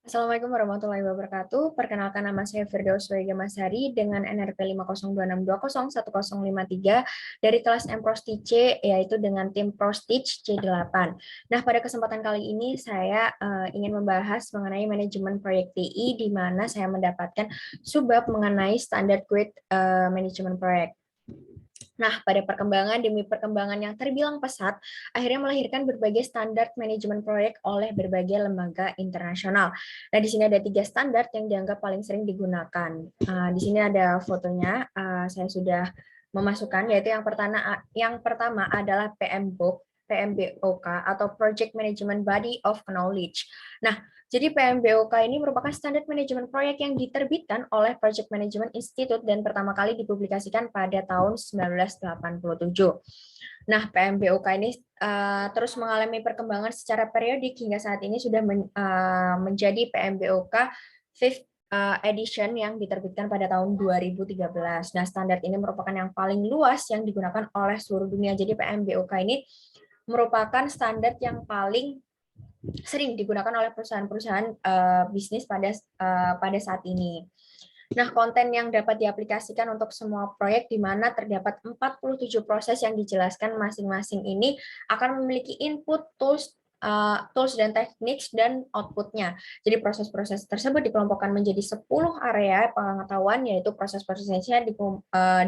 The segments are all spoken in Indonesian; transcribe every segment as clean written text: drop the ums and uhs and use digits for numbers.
Assalamualaikum warahmatullahi wabarakatuh. Perkenalkan nama saya Firdaus Wega Masari dengan NRP 50262011053 dari kelas M-Prostic C, yaitu dengan tim Prostic C8. Nah, pada kesempatan kali ini saya ingin membahas mengenai manajemen proyek TI, di mana saya mendapatkan subbab mengenai standar grid manajemen proyek. Nah, pada perkembangan demi perkembangan yang terbilang pesat, akhirnya melahirkan berbagai standar manajemen proyek oleh berbagai lembaga internasional. Nah, di sini ada 3 standar yang dianggap paling sering digunakan. Di sini ada fotonya, saya sudah memasukkan, yaitu yang pertama adalah PMBOK, PMBOK atau Project Management Body of Knowledge. Nah, jadi PMBOK ini merupakan standar manajemen proyek yang diterbitkan oleh Project Management Institute dan pertama kali dipublikasikan pada tahun 1987. Nah, PMBOK ini terus mengalami perkembangan secara periodik hingga saat ini sudah menjadi PMBOK 5th edition yang diterbitkan pada tahun 2013. Nah, standar ini merupakan yang paling luas yang digunakan oleh seluruh dunia. Jadi PMBOK ini merupakan standar yang paling sering digunakan oleh perusahaan-perusahaan bisnis pada saat ini. Nah, konten yang dapat diaplikasikan untuk semua proyek di mana terdapat 47 proses yang dijelaskan masing-masing ini akan memiliki input, tools dan teknik dan outputnya. Jadi proses-proses tersebut dikelompokkan menjadi 10 area pengetahuan, yaitu proses-prosesnya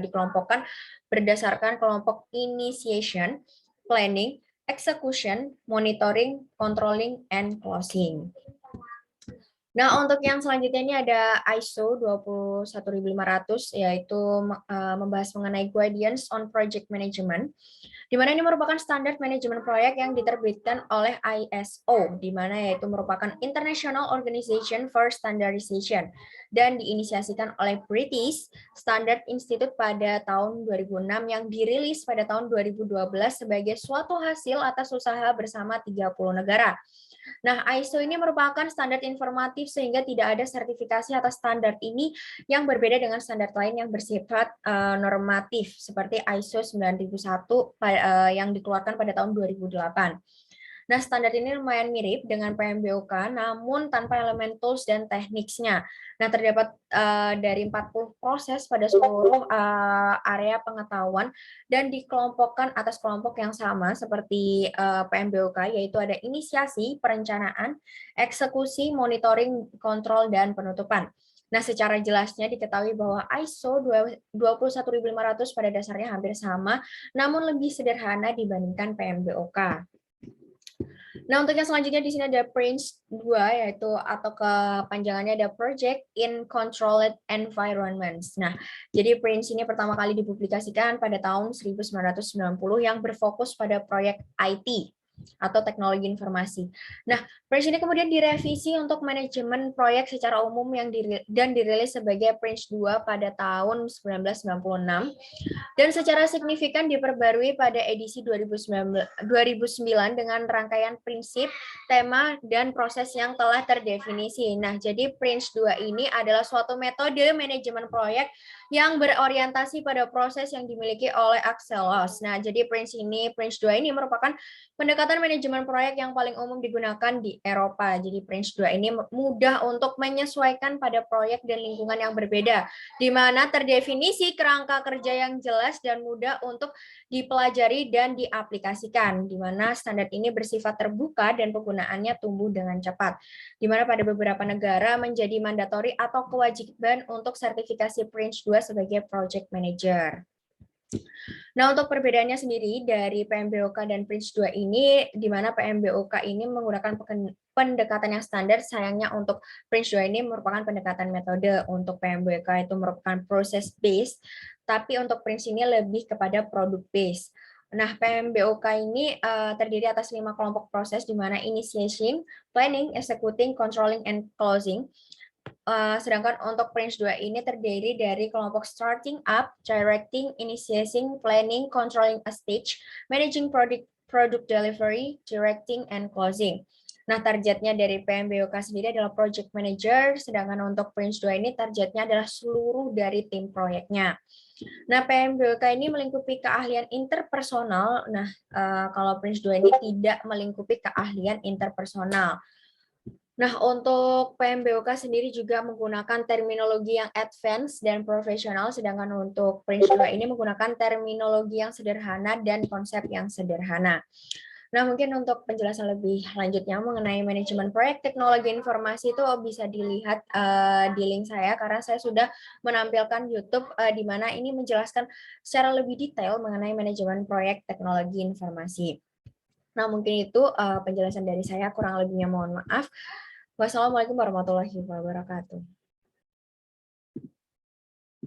dikelompokkan berdasarkan kelompok initiation, planning, execution, monitoring, controlling, and closing. Nah, untuk yang selanjutnya ini ada ISO 21500, yaitu membahas mengenai Guidance on Project Management, di mana ini merupakan standar manajemen proyek yang diterbitkan oleh ISO, di mana yaitu merupakan International Organization for Standardization, dan diinisiasikan oleh British Standard Institute pada tahun 2006 yang dirilis pada tahun 2012 sebagai suatu hasil atas usaha bersama 30 negara. Nah, ISO ini merupakan standar informatif sehingga tidak ada sertifikasi atas standar ini yang berbeda dengan standar lain yang bersifat normatif seperti ISO 9001 yang dikeluarkan pada tahun 2008. Nah, standar ini lumayan mirip dengan PMBOK, namun tanpa elemen tools dan tekniknya. Nah, terdapat dari 40 proses pada seluruh area pengetahuan dan dikelompokkan atas kelompok yang sama seperti PMBOK, yaitu ada inisiasi, perencanaan, eksekusi, monitoring, kontrol, dan penutupan. Nah, secara jelasnya diketahui bahwa ISO 21500 pada dasarnya hampir sama, namun lebih sederhana dibandingkan PMBOK. Nah, untuk yang selanjutnya di sini ada Prince 2, yaitu atau kepanjangannya ada Project in Controlled Environments. Nah, jadi Prince ini pertama kali dipublikasikan pada tahun 1990 yang berfokus pada proyek IT atau teknologi informasi. Nah, Prince ini kemudian direvisi untuk manajemen proyek secara umum dan dirilis sebagai Prince 2 pada tahun 1996 dan secara signifikan diperbarui pada edisi 2009 dengan rangkaian prinsip, tema, dan proses yang telah terdefinisi. Nah, jadi Prince 2 ini adalah suatu metode manajemen proyek yang berorientasi pada proses yang dimiliki oleh Axelos. Nah, jadi Prince 2 ini merupakan pendekatan manajemen proyek yang paling umum digunakan di Eropa. Jadi Prince 2 ini mudah untuk menyesuaikan pada proyek dan lingkungan yang berbeda, di mana terdefinisi kerangka kerja yang jelas dan mudah untuk dipelajari dan diaplikasikan, di mana standar ini bersifat terbuka dan penggunaannya tumbuh dengan cepat, di mana pada beberapa negara menjadi mandatori atau kewajiban untuk sertifikasi Prince 2 sebagai project manager. Nah, untuk perbedaannya sendiri dari PMBOK dan Prince 2 ini, di mana PMBOK ini menggunakan pendekatan yang standar, sayangnya untuk Prince 2 ini merupakan pendekatan metode, untuk PMBOK itu merupakan process based, tapi untuk Prince ini lebih kepada product based. Nah, PMBOK ini terdiri atas 5 kelompok proses, di mana initiation, planning, executing, controlling, and closing. Sedangkan untuk Prince 2 ini terdiri dari kelompok starting up, directing, initiating, planning, controlling a stage, managing product delivery, directing, and closing. Nah, targetnya dari PMBOK sendiri adalah project manager, sedangkan untuk Prince 2 ini targetnya adalah seluruh dari tim proyeknya. Nah, PMBOK ini melingkupi keahlian interpersonal. Nah, kalau Prince 2 ini tidak melingkupi keahlian interpersonal. Nah, untuk PMBOK sendiri juga menggunakan terminologi yang advance dan profesional, sedangkan untuk Prince 2 ini menggunakan terminologi yang sederhana dan konsep yang sederhana. Nah, mungkin untuk penjelasan lebih lanjutnya mengenai manajemen proyek teknologi informasi itu bisa dilihat di link saya, karena saya sudah menampilkan YouTube di mana ini menjelaskan secara lebih detail mengenai manajemen proyek teknologi informasi. Nah, mungkin itu penjelasan dari saya, kurang lebihnya mohon maaf. Wassalamualaikum warahmatullahi wabarakatuh.